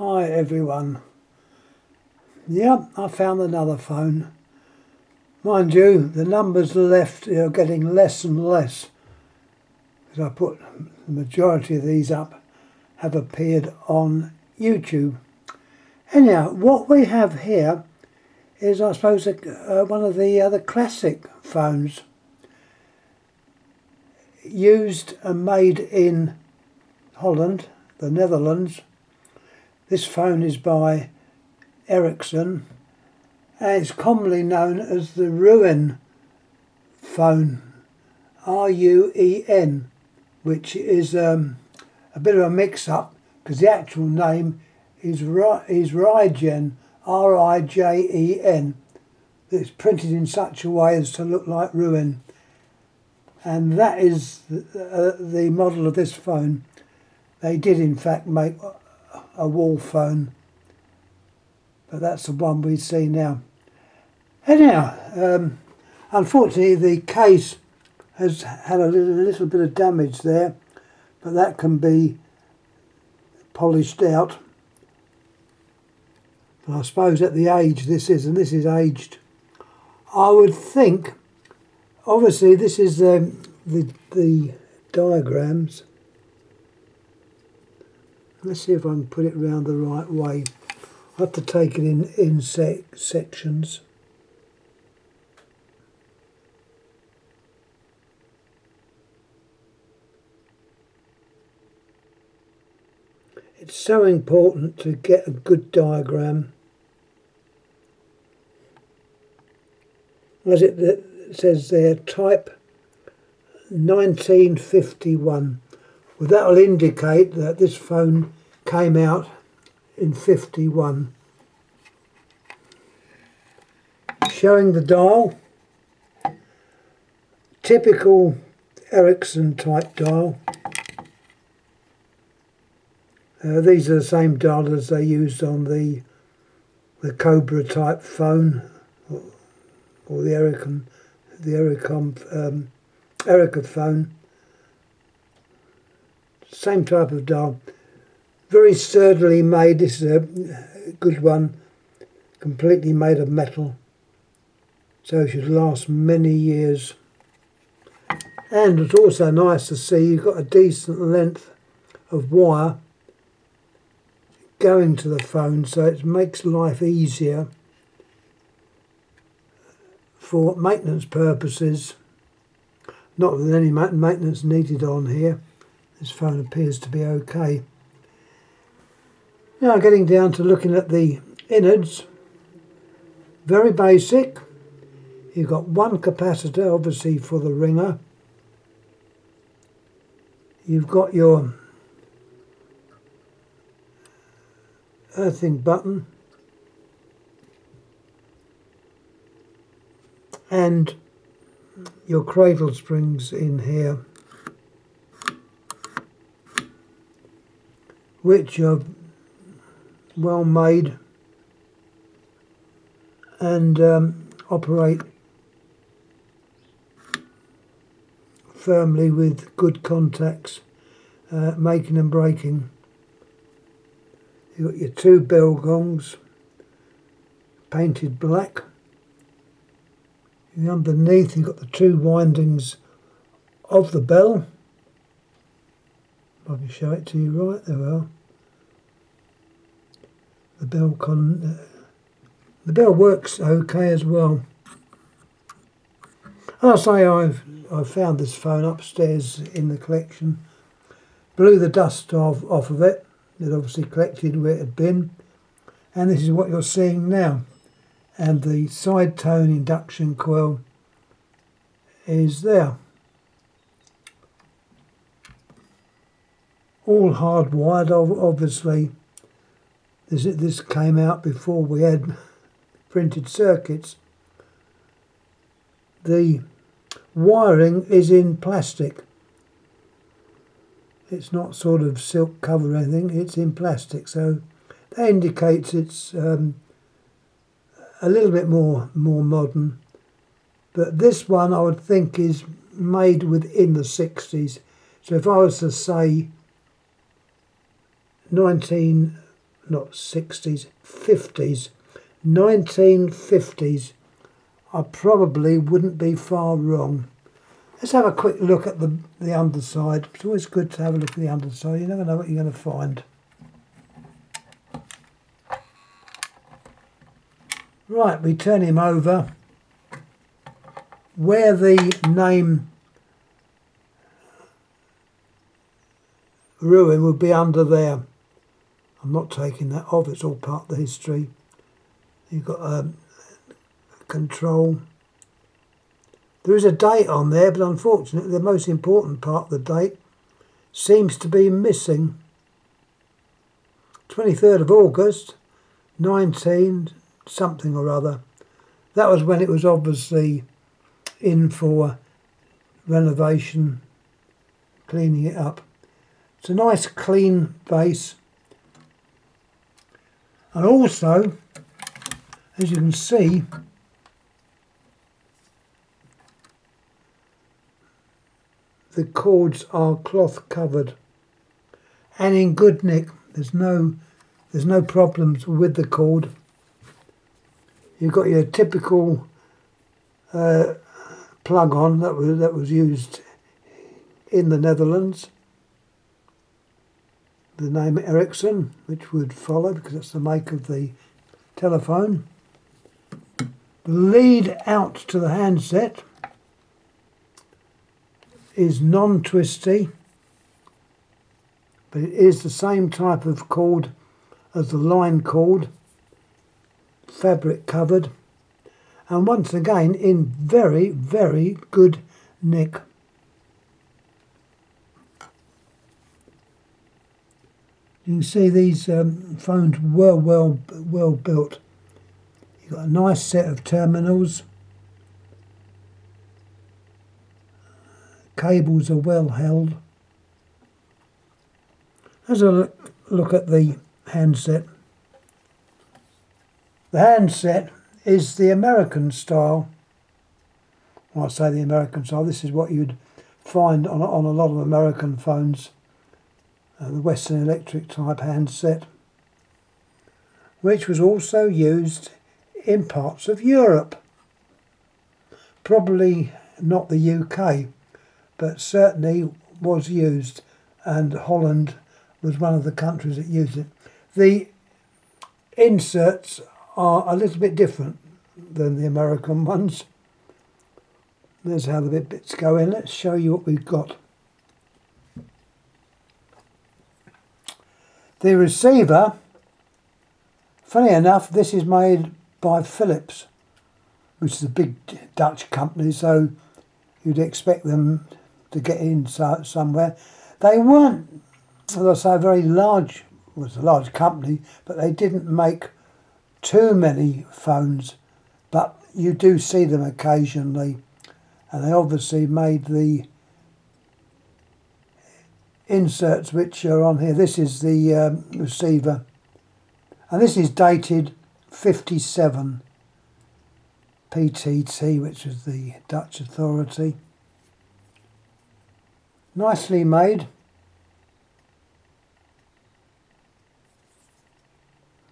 Hi everyone. Yep, I found another phone. Mind you, the numbers left are getting less and less, because I put the majority of these up have appeared on YouTube. Anyhow, what we have here is, I suppose, one of the other classic phones, used and made in Holland, the Netherlands. This phone is by Ericsson, and it's commonly known as the Ruen phone, R-U-E-N, which is a bit of a mix-up, because the actual name is Rijen, R-I-J-E-N. It's printed in such a way as to look like Ruen, and that is the model of this phone. They did in fact make a wall phone, but that's the one we see now. Anyhow, unfortunately the case has had a little bit of damage there, but that can be polished out. But I suppose at the age this is, and this is aged, I would think, obviously this is the diagrams. Let's see if I can put it round the right way. I have to take it in sections. It's so important to get a good diagram. As it says there, type 1951. Well, that will indicate that this phone came out in 51. Showing the dial, typical Ericsson type dial. These are the same dial as they used on the Cobra type phone, or the Erica phone. Same type of dial, very sturdily made. This is a good one, completely made of metal, so it should last many years. And it's also nice to see you've got a decent length of wire going to the phone, so it makes life easier for maintenance purposes. Not that any maintenance needed on here. This phone appears to be okay. Now getting down to looking at the innards, very basic. You've got one capacitor, obviously for the ringer. You've got your earthing button and your cradle springs in here, which are well made and operate firmly with good contacts, making and breaking. You've got your two bell gongs painted black. And underneath you've got the two windings of the bell. If I can show it to you right, there we are. The bell works okay as well. I'll say I've found this phone upstairs in the collection. Blew the dust off of it. It obviously collected where it had been, and this is what you're seeing now. And the side tone induction coil is there. All hardwired, obviously. This came out before we had printed circuits. The wiring is in plastic. It's not sort of silk cover or anything, it's in plastic, so that indicates it's a little bit more modern. But this one I would think is made within the 60s. So if I was to say 19 not 60s, 50s, 1950s. I probably wouldn't be far wrong. Let's have a quick look at the underside. It's always good to have a look at the underside. You never know what you're going to find. Right, we turn him over. Where the name Ruen would be under there. I'm not taking that off, it's all part of the history. You've got control. There is a date on there, but unfortunately the most important part of the date seems to be missing. 23rd of August, 19 something or other. That was when it was obviously in for renovation, cleaning it up. It's a nice clean base. And also, as you can see, the cords are cloth covered and in good nick. There's no problems with the cord. You've got your typical plug on that was used in the Netherlands. The name Ericsson, which would follow because that's the make of the telephone. The lead out to the handset is non-twisty, but it is the same type of cord as the line cord, fabric covered, and once again in very, very good nick. You can see these phones were well built. You've got a nice set of terminals. Cables are well held. Let's look at the handset. The handset is the American style. When I say the American style, this is what you'd find on a lot of American phones. The Western Electric type handset, which was also used in parts of Europe. Probably not the UK, but certainly was used, and Holland was one of the countries that used it. The inserts are a little bit different than the American ones. There's how the bits go in. Let's show you what we've got. The receiver, funny enough, this is made by Philips, which is a big Dutch company, so you'd expect them to get in somewhere. They weren't, as I say, very large, it was a large company, but they didn't make too many phones, but you do see them occasionally, and they obviously made the inserts which are on here. This is the receiver, and this is dated 57 PTT, which is the Dutch authority. Nicely made.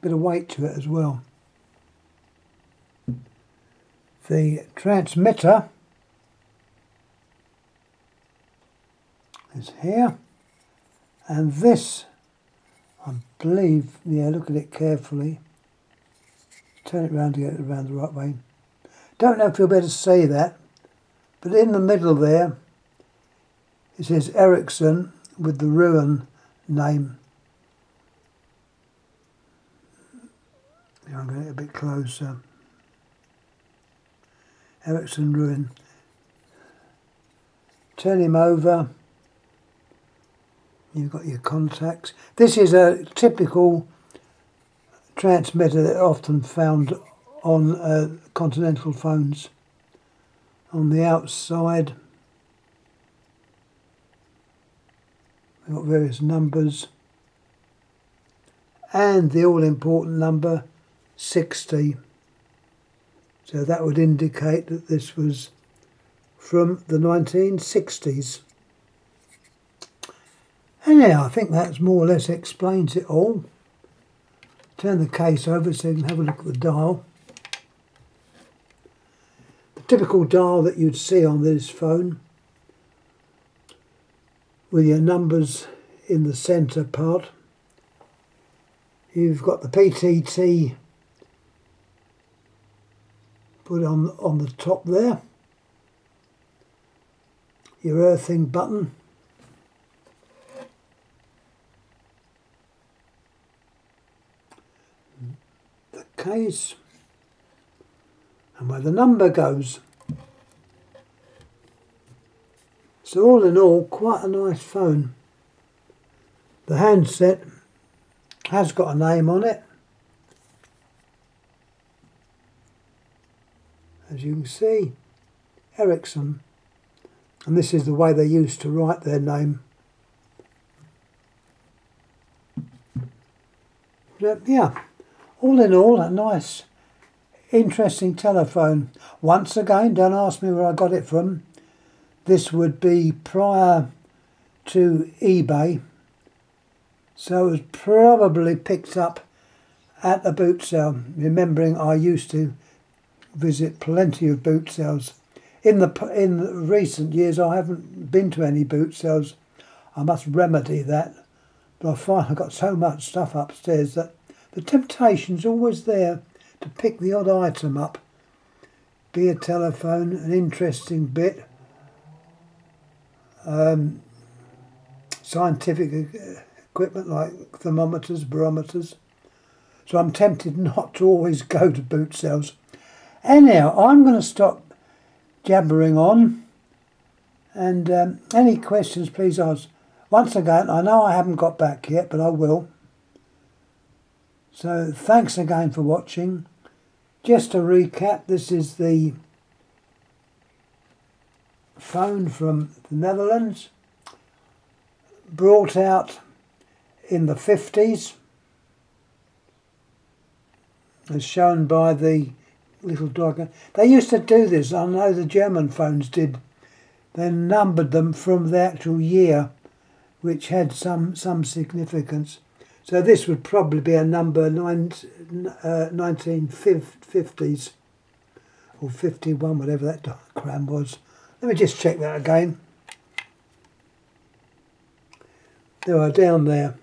Bit of weight to it as well. The transmitter is here. And this, I believe, yeah, look at it carefully. Turn it around to get it around the right way. Don't know if you'll be able to see that, but in the middle there, it says Ericsson with the Ruen name. I'm going to get a bit closer. Ericsson Ruen. Turn him over. You've got your contacts. This is a typical transmitter that often found on continental phones. On the outside, we've got various numbers, and the all-important number 60. So that would indicate that this was from the 1960s. Anyhow, I think that more or less explains it all. Turn the case over so you can have a look at the dial. The typical dial that you'd see on this phone, with your numbers in the centre part. You've got the PTT put on the top there. Your earthing button. The case. And where the number goes. So all in all, quite a nice phone. The handset has got a name on it, as you can see, Ericsson, and this is the way they used to write their name. But yeah, all in all, a nice, interesting telephone. Once again, don't ask me where I got it from. This would be prior to eBay, so it was probably picked up at a boot sale. Remembering I used to visit plenty of boot sales. In the recent years, I haven't been to any boot sales. I must remedy that. But I find I've got so much stuff upstairs that the temptation's always there to pick the odd item up. Be a telephone, an interesting bit. Scientific equipment like thermometers, barometers. So I'm tempted not to always go to boot sales. Anyhow, I'm going to stop jabbering on, and any questions please ask. Once again, I know I haven't got back yet, but I will. So thanks again for watching. Just to recap, this is the phone from the Netherlands, brought out in the 50s, as shown by the little dog. They used to do this, I know the German phones did. They numbered them from the actual year, which had some significance. So this would probably be a number 1950s or 51, whatever that diagram was. Let me just check that again. They are down there.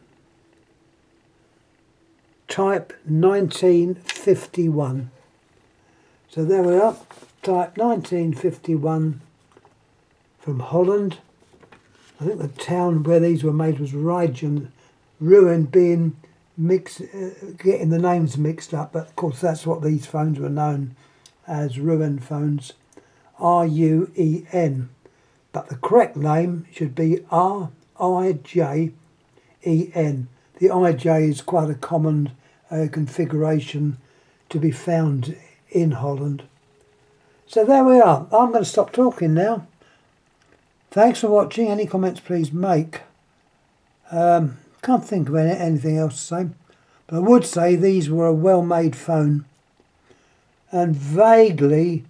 Type 1951. So there we are. Type 1951 from Holland. I think the town where these were made was Rijen. Ruen being getting the names mixed up, but of course that's what these phones were known as, Ruen phones. R-U-E-N, but the correct name should be R-I-J-E-N. The I-J is quite a common configuration to be found in Holland. So there we are. I'm going to stop talking now. Thanks for watching. Any comments please make. Can't think of anything else to say, but I would say these were a well-made phone and vaguely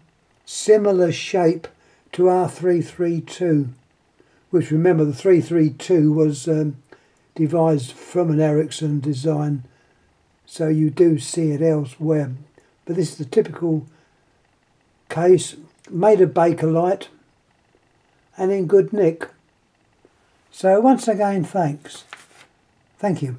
similar shape to our 332, which, remember, the 332 was devised from an Ericsson design, so you do see it elsewhere. But this is the typical case, made of Bakelite and in good nick. So once again, thanks. Thank you.